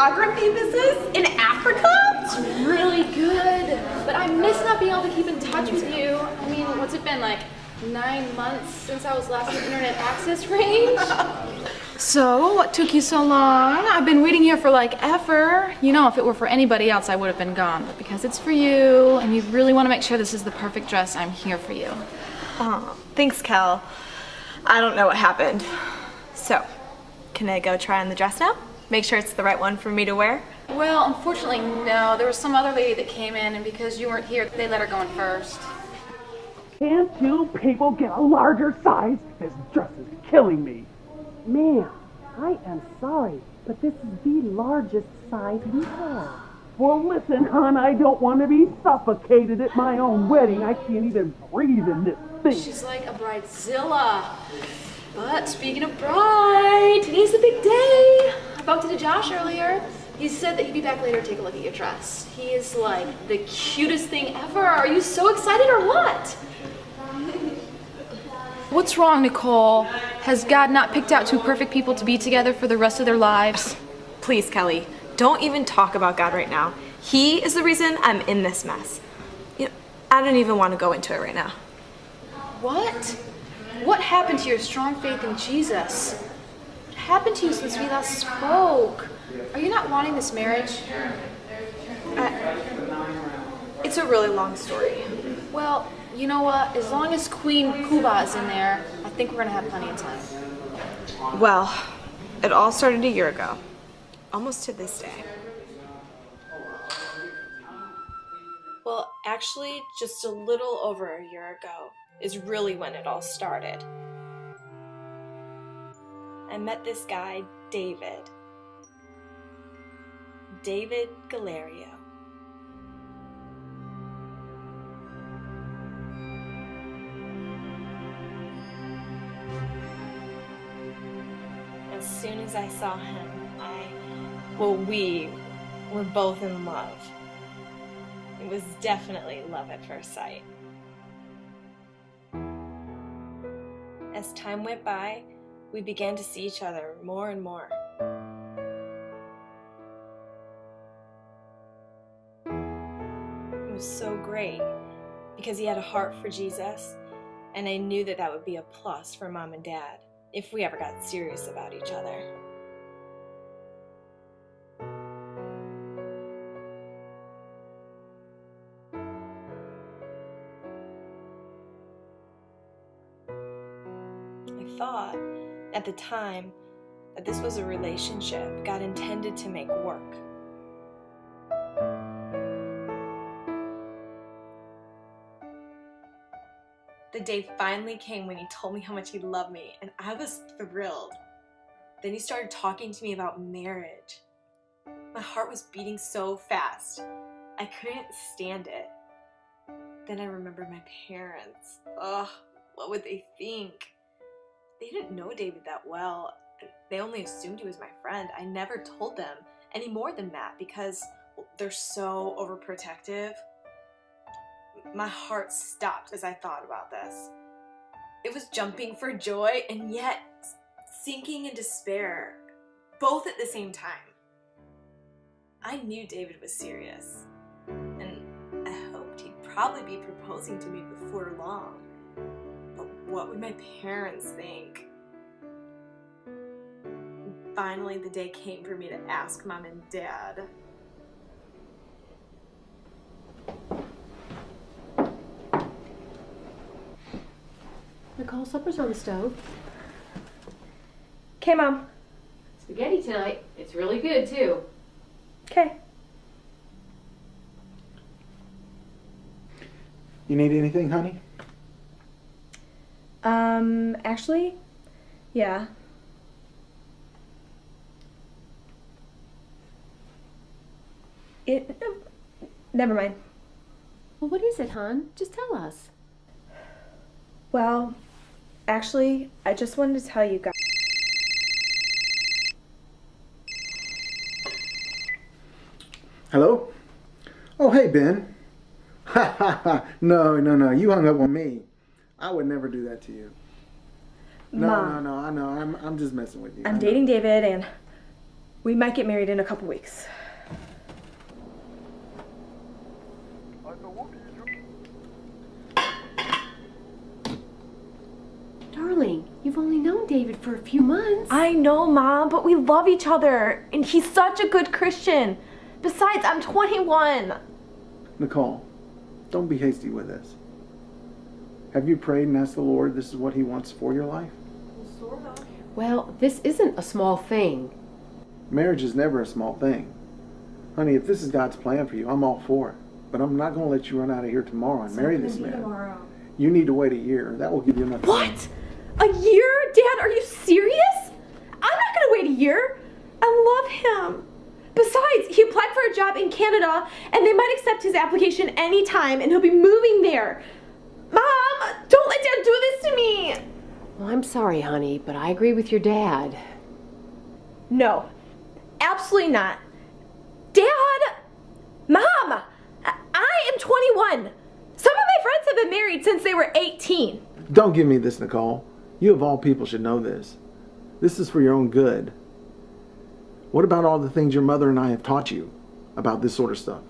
photography business in Africa? It's really good, but I miss not being able to keep in touch with you. I mean, what's it been, like 9 months since I was last in internet access range? So, what took you so long? I've been waiting here for like ever. You know, if it were for anybody else, I would have been gone. But because it's for you, and you really want to make sure this is the perfect dress, I'm here for you. Oh, thanks, Kel. I don't know what happened. So, can I go try on the dress now? Make sure it's the right one for me to wear? Well, unfortunately, no. There was some other lady that came in, and because you weren't here, they let her go in first. Can't you people get a larger size? This dress is killing me. Ma'am, I am sorry, but this is the largest size we have. Well, listen, hon, I don't want to be suffocated at my own wedding. I can't even breathe in this thing. She's like a bridezilla. But speaking of bride, today's the big day. I bumped into Josh earlier. He said that he'd be back later to take a look at your dress. He is like the cutest thing ever. Are you so excited or what? What's wrong, Nicole? Has God not picked out 2 perfect people to be together for the rest of their lives? Please, Kelly, don't even talk about God right now. He is the reason I'm in this mess. You know, I don't even want to go into it right now. What? What happened to your strong faith in Jesus? What happened to you since we last spoke? Are you not wanting this marriage? It's a really long story. Well, you know what? As long as Queen Cuba is in there, I think we're gonna have plenty of time. Well, it all started a year ago. Almost to this day. Well, actually, just a little over a year ago is really when it all started. I met this guy, David Galerio. As soon as I saw him, we were both in love. It was definitely love at first sight. As time went by, we began to see each other more and more. It was so great because he had a heart for Jesus, and I knew that that would be a plus for Mom and Dad if we ever got serious about each other. I thought at the time that this was a relationship God intended to make work. The day finally came when he told me how much he loved me, and I was thrilled. Then he started talking to me about marriage. My heart was beating so fast. I couldn't stand it. Then I remembered my parents. Ugh, what would they think? They didn't know David that well. They only assumed he was my friend. I never told them any more than that because they're so overprotective. My heart stopped as I thought about this. It was jumping for joy and yet sinking in despair, both at the same time. I knew David was serious, and I hoped he'd probably be proposing to me before long. But what would my parents think? Finally, the day came for me to ask Mom and Dad. Nicole, supper's on the stove. Okay, Mom. Spaghetti tonight. It's really good, too. Okay. You need anything, honey? Actually, yeah. Never mind. Well, what is it, hon? Just tell us. Well, actually, I just wanted to tell you guys. Hello? Oh, hey, Ben. Ha ha ha. No, you hung up on me. I would never do that to you. No, Mom, no, I know. I'm just messing with you. I'm dating David, and We might get married in a couple weeks. Darling, you've only known David for a few months. I know, Mom, but we love each other, and he's such a good Christian. Besides, I'm 21. Nicole, don't be hasty with this. Have you prayed and asked the Lord this is what He wants for your life? Well, this isn't a small thing. Marriage is never a small thing. Honey, if this is God's plan for you, I'm all for it. But I'm not going to let you run out of here tomorrow and marry this man. You need to wait a year. That will give you enough time. What? A year? Dad, are you serious? I'm not gonna wait a year. I love him. Besides, he applied for a job in Canada, and they might accept his application anytime, and he'll be moving there. Mom, don't let Dad do this to me. Well, I'm sorry, honey, but I agree with your dad. No, absolutely not. Dad, Mom, I am 21. Some of my friends have been married since they were 18. Don't give me this, Nicole. You of all people should know this. This is for your own good. What about all the things your mother and I have taught you about this sort of stuff?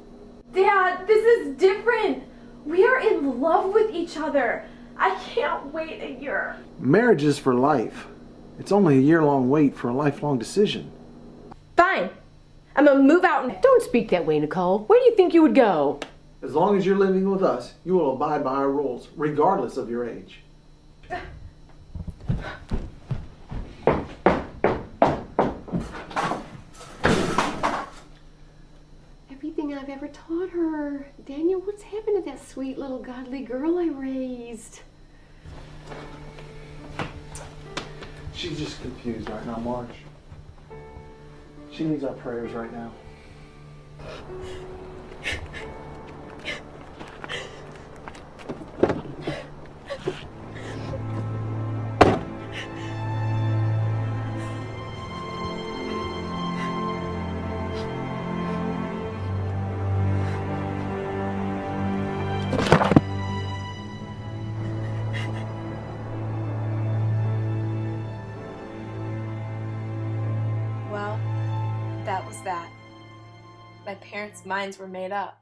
Dad, this is different. We are in love with each other. I can't wait a year. Marriage is for life. It's only a year-long wait for a lifelong decision. Fine. I'm gonna move out and... Don't speak that way, Nicole. Where do you think you would go? As long as you're living with us, you will abide by our rules, regardless of your age. Everything I've ever taught her. Daniel, what's happened to that sweet little godly girl I raised? She's just confused right now, Marge. She needs our prayers right now. Well, that was that. My parents' minds were made up.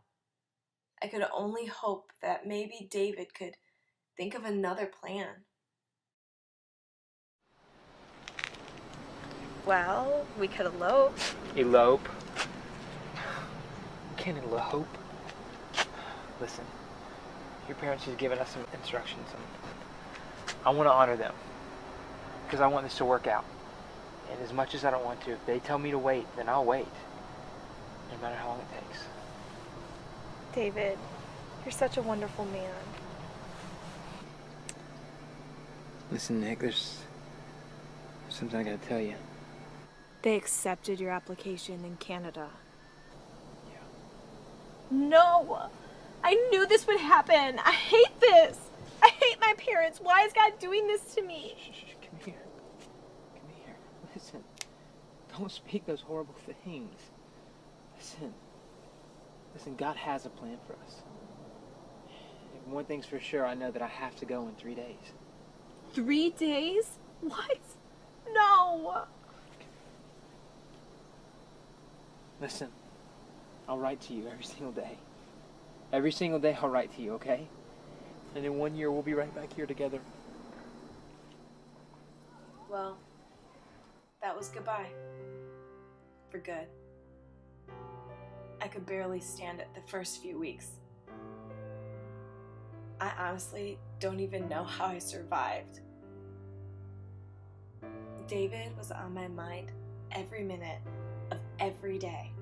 I could only hope that maybe David could think of another plan. Well, we could elope. Elope? Can't elope. Listen, your parents have given us some instructions, and I want to honor them because I want this to work out. And as much as I don't want to, if they tell me to wait, then I'll wait, no matter how long it takes. David, you're such a wonderful man. Listen, Nick, there's something I gotta tell you. They accepted your application in Canada. Yeah. No! I knew this would happen. I hate this. I hate my parents. Why is God doing this to me? Shh, come here. Come here. Listen, don't speak those horrible things. Listen, God has a plan for us. And one thing's for sure, I know that I have to go in 3 days. 3 days? What? No! Listen, I'll write to you every single day. Every single day I'll write to you, okay? And in 1 year we'll be right back here together. Well, that was goodbye. For good. I could barely stand it the first few weeks. I honestly don't even know how I survived. David was on my mind every minute of every day.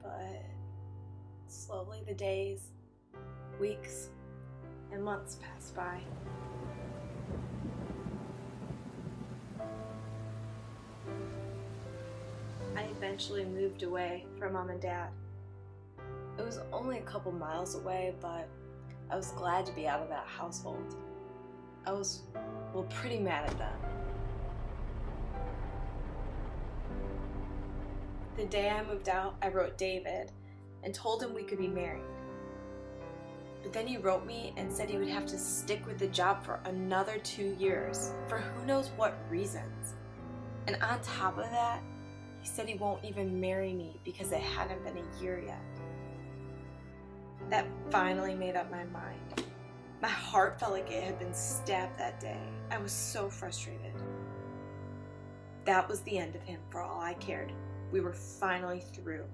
But slowly the days, weeks, and months passed by. I eventually moved away from Mom and Dad. It was only a couple miles away, but I was glad to be out of that household. I was, well, pretty mad at them. The day I moved out, I wrote David and told him we could be married. But then he wrote me and said he would have to stick with the job for another 2 years, for who knows what reasons. And on top of that, he said he won't even marry me because it hadn't been a year yet. That finally made up my mind. My heart felt like it had been stabbed that day. I was so frustrated. That was the end of him for all I cared. We were finally through.